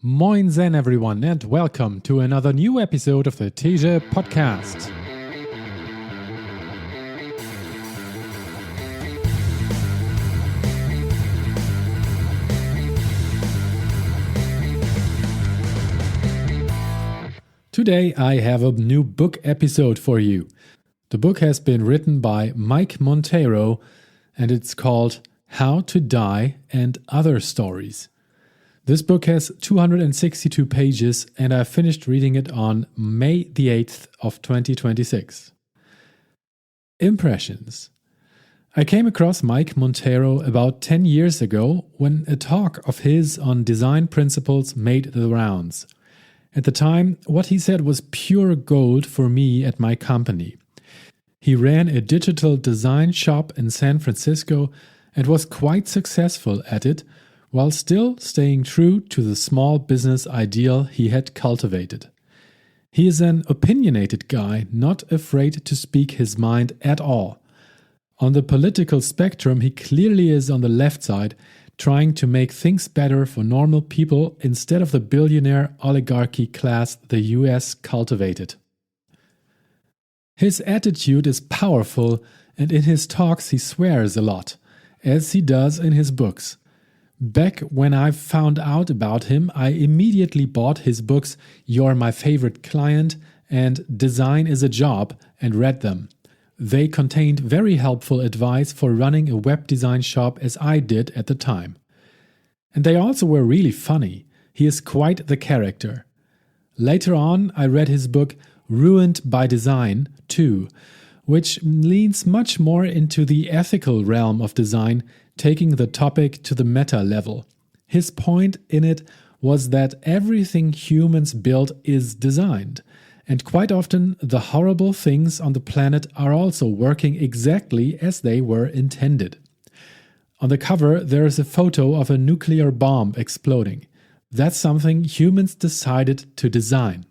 Moin Zen everyone and welcome to another new episode of the Teja podcast. Today I have a new book episode for you. The book has been written by Mike Monteiro and it's called How to Die and Other Stories. This book has 262 pages and I finished reading it on May the 8th of 2026. Impressions. I came across Mike Monteiro about 10 years ago when a talk of his on design principles made the rounds. At the time, what he said was pure gold for me at my company. He ran a digital design shop in San Francisco and was quite successful at it, while still staying true to the small business ideal he had cultivated. He is an opinionated guy, not afraid to speak his mind at all. On the political spectrum, he clearly is on the left side, trying to make things better for normal people instead of the billionaire oligarchy class the US cultivated. His attitude is powerful, and in his talks he swears a lot, as he does in his books. Back when I found out about him, I immediately bought his books You're My Favorite Client and Design is a Job and read them. They contained very helpful advice for running a web design shop as I did at the time. And they also were really funny. He is quite the character. Later on, I read his book Ruined by Design too, which leans much more into the ethical realm of design, taking the topic to the meta level. His point in it was that everything humans build is designed, and quite often the horrible things on the planet are also working exactly as they were intended. On the cover, there is a photo of a nuclear bomb exploding. That's something humans decided to design.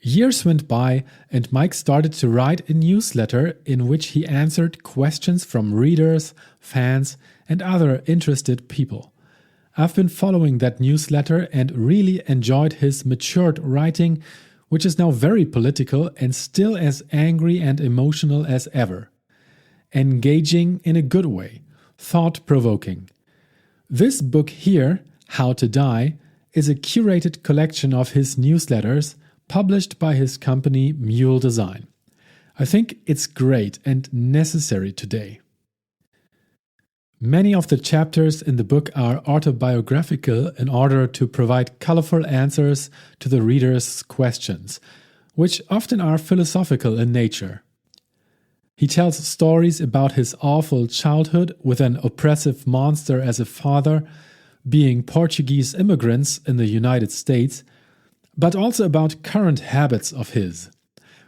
Years went by and Mike started to write a newsletter in which he answered questions from readers, fans, and other interested people. I've been following that newsletter and really enjoyed his matured writing, which is now very political and still as angry and emotional as ever. Engaging in a good way, thought-provoking. This book here, How to Die, is a curated collection of his newsletters published by his company Mule Design. I think it's great and necessary today. Many of the chapters in the book are autobiographical in order to provide colorful answers to the reader's questions, which often are philosophical in nature. He tells stories about his awful childhood with an oppressive monster as a father, being Portuguese immigrants in the United States, but also about current habits of his.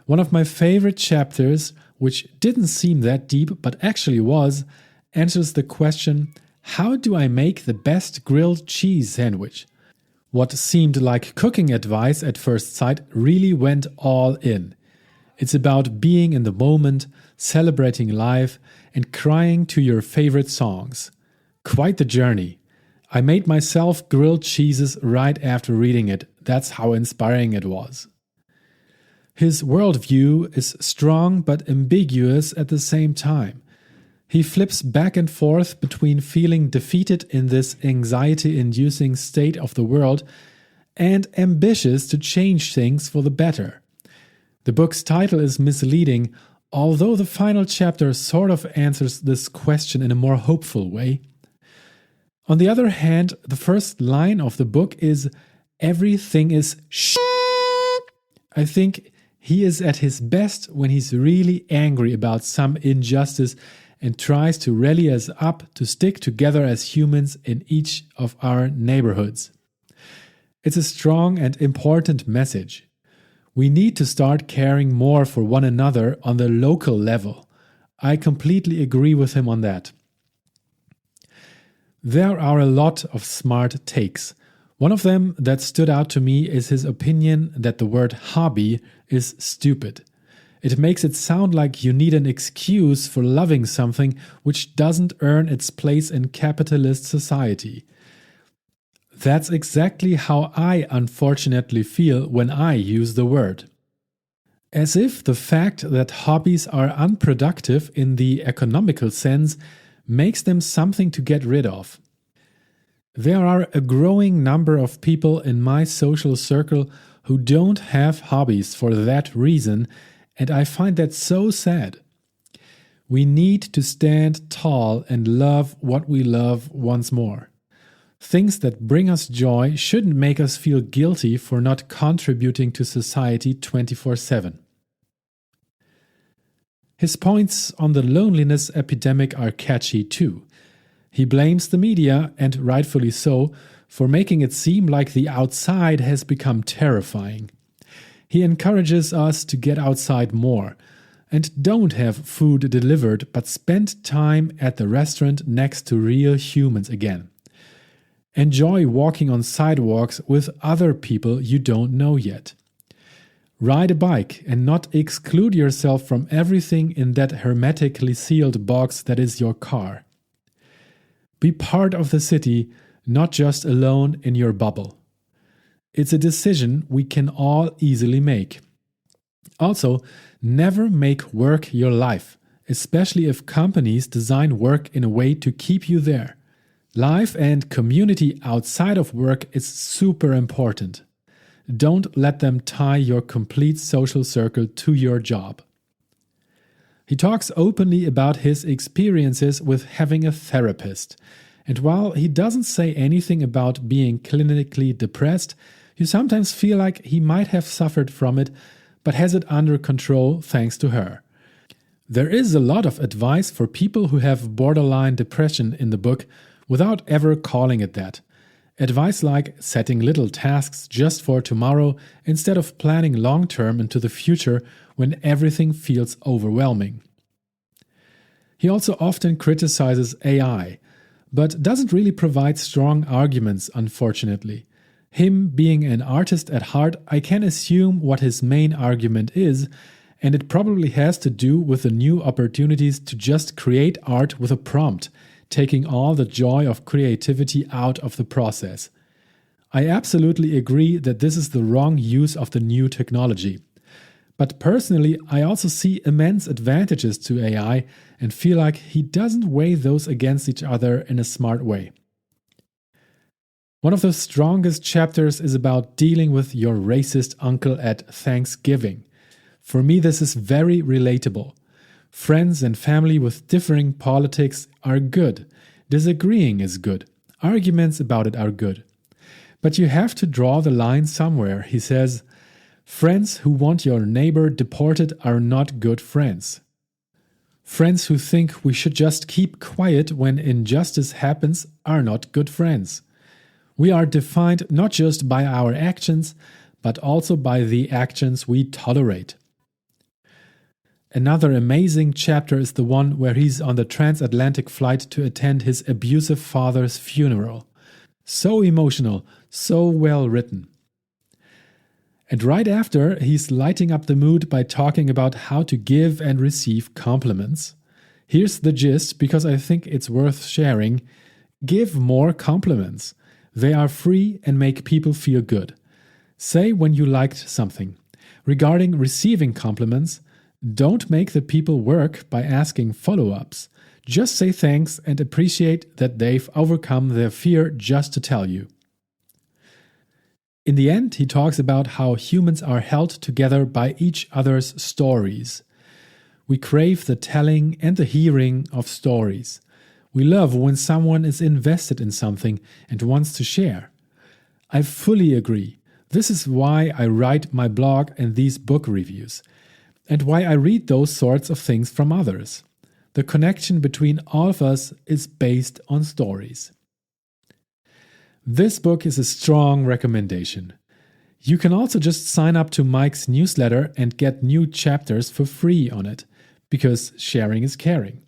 One of my favorite chapters, which didn't seem that deep but actually was, answers the question, how do I make the best grilled cheese sandwich? What seemed like cooking advice at first sight really went all in. It's about being in the moment, celebrating life, and crying to your favorite songs. Quite the journey. I made myself grilled cheeses right after reading it. That's how inspiring it was. His worldview is strong but ambiguous at the same time. He flips back and forth between feeling defeated in this anxiety-inducing state of the world and ambitious to change things for the better. The book's title is misleading, although the final chapter sort of answers this question in a more hopeful way. On the other hand, the first line of the book is, everything is shit. I think he is at his best when he's really angry about some injustice and tries to rally us up to stick together as humans in each of our neighborhoods. It's a strong and important message. We need to start caring more for one another on the local level. I completely agree with him on that. There are a lot of smart takes. One of them that stood out to me is his opinion that the word hobby is stupid. It makes it sound like you need an excuse for loving something which doesn't earn its place in capitalist society. That's exactly how I unfortunately feel when I use the word. As if the fact that hobbies are unproductive in the economical sense makes them something to get rid of. There are a growing number of people in my social circle who don't have hobbies for that reason, and I find that so sad. We need to stand tall and love what we love once more. Things that bring us joy shouldn't make us feel guilty for not contributing to society 24/7. His points on the loneliness epidemic are catchy too. He blames the media, and rightfully so, for making it seem like the outside has become terrifying. He encourages us to get outside more, and don't have food delivered but spend time at the restaurant next to real humans again. Enjoy walking on sidewalks with other people you don't know yet. Ride a bike and not exclude yourself from everything in that hermetically sealed box that is your car. Be part of the city, not just alone in your bubble. It's a decision we can all easily make. Also, never make work your life, especially if companies design work in a way to keep you there. Life and community outside of work is super important. Don't let them tie your complete social circle to your job. He talks openly about his experiences with having a therapist, and while he doesn't say anything about being clinically depressed, you sometimes feel like he might have suffered from it, but has it under control thanks to her. There is a lot of advice for people who have borderline depression in the book, without ever calling it that. Advice like setting little tasks just for tomorrow instead of planning long-term into the future when everything feels overwhelming. He also often criticizes AI, but doesn't really provide strong arguments, unfortunately. Him being an artist at heart, I can assume what his main argument is, and it probably has to do with the new opportunities to just create art with a prompt, taking all the joy of creativity out of the process. I absolutely agree that this is the wrong use of the new technology. But personally, I also see immense advantages to AI and feel like he doesn't weigh those against each other in a smart way. One of the strongest chapters is about dealing with your racist uncle at Thanksgiving. For me, this is very relatable. Friends and family with differing politics are good. Disagreeing is good. Arguments about it are good. But you have to draw the line somewhere, he says. Friends who want your neighbor deported are not good friends. Friends who think we should just keep quiet when injustice happens are not good friends. We are defined not just by our actions, but also by the actions we tolerate. Another amazing chapter is the one where he's on the transatlantic flight to attend his abusive father's funeral. So emotional, so well written. And right after, he's lighting up the mood by talking about how to give and receive compliments. Here's the gist, because I think it's worth sharing. Give more compliments. They are free and make people feel good. Say when you liked something. Regarding receiving compliments, don't make the people work by asking follow-ups. Just say thanks and appreciate that they've overcome their fear just to tell you. In the end, he talks about how humans are held together by each other's stories. We crave the telling and the hearing of stories. We love when someone is invested in something and wants to share. I fully agree. This is why I write my blog and these book reviews, and why I read those sorts of things from others. The connection between all of us is based on stories. This book is a strong recommendation. You can also just sign up to Mike's newsletter and get new chapters for free on it, because sharing is caring.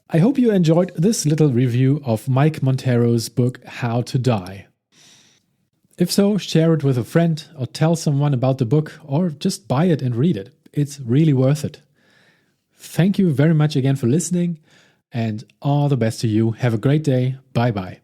I hope you enjoyed this little review of Mike Monteiro's book, How to Die. If so, share it with a friend or tell someone about the book, or just buy it and read it. It's really worth it. Thank you very much again for listening, and all the best to you. Have a great day. Bye-bye.